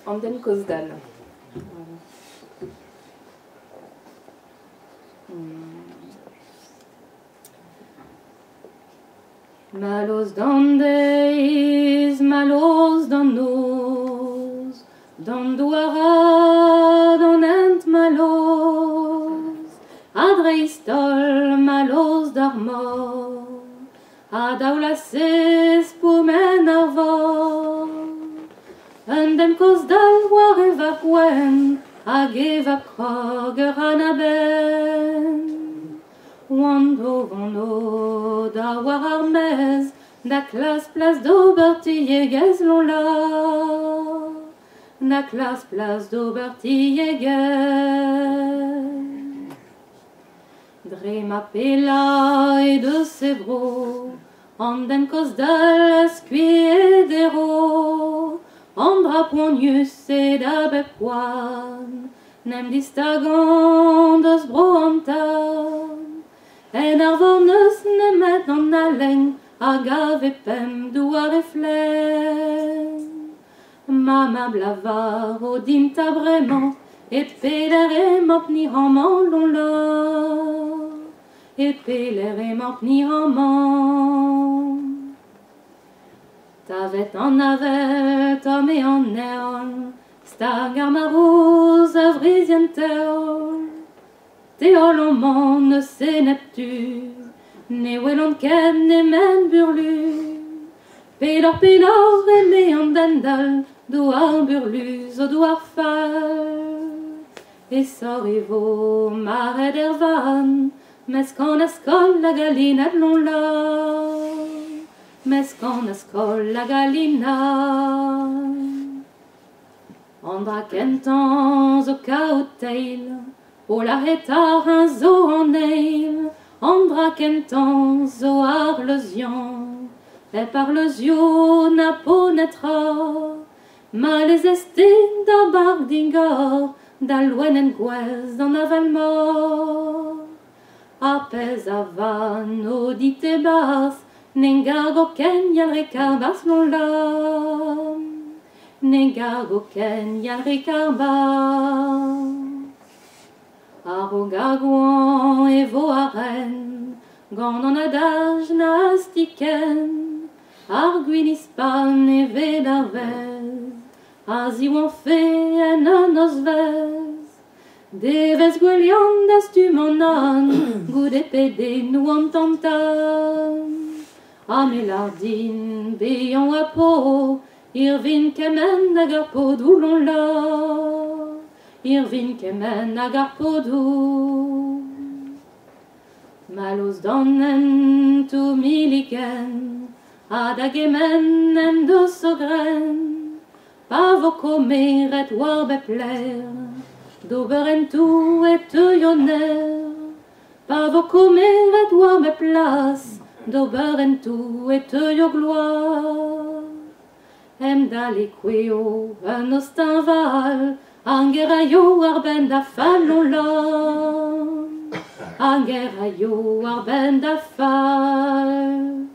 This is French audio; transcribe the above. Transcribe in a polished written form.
Anden Kozdal. Malos dan deiz, malos dan noz, dan douara, dan ent malos, adreistol malos d'armor, adaoulasez poumen arvor, un dem Kozdal war evakwen, hag evakrog anaben. Wando vano da war armez, da klas plas d'Obertiegez l'on la. Da klas plas d'Obertiegez. Dre ma pela et de Sevro, an den Kozdal escuiedero, an draponius et da bepoan, nem distagan deus broantan. En ar vorneus nemet an aleng, hag ave pem douar e flem. Mama blavar o dinta bremañ, et peler emap ni ramman l'on la. Et peler emap ni ramman. Tavet an avet, am e an eol, stag ar marouz a vrizien teol. Teol an man ne se neptu, ne welon ket ne men burlu. Pelor eme an dandal, douar burluz o douar fal. E sor evo maret er van, mes kan askol la galinad l'on la. Mes kan askol la galinad. An dra kentan zo kaoteil, o la retar un zo an eil, an dra kentan zo ar leuzian, e par leuzio na po netra, ma les estin da barg dingor, da loen en gwez d'an aval mor. Apez a van o dite bas, n'engar o ken yal rekar bas l'on la. N'engar o ken yal rekar bas. Ar o gagouan e vo a ren, gant an adaj na astiken, ar gwinispan e ved ar vez, a ziouan fe en an ozvez. Devez gwelian da stum an an, goude pede nou an tantan. A melardin beyan a po, ir vin kemen hag ar podou l'on la. Ir vin kemen hag ar podou. Malos dan en tou miliken, a da gemen en deus o gren, pa vo komeret war bepler, d'ober en tou et eioner. Pa vo komeret war beplas, d'ober en tou et eio gloire. Em da likweo un ostin val, anger a yo ar ben da fal l'on la. Anger a yo ar ben da fal.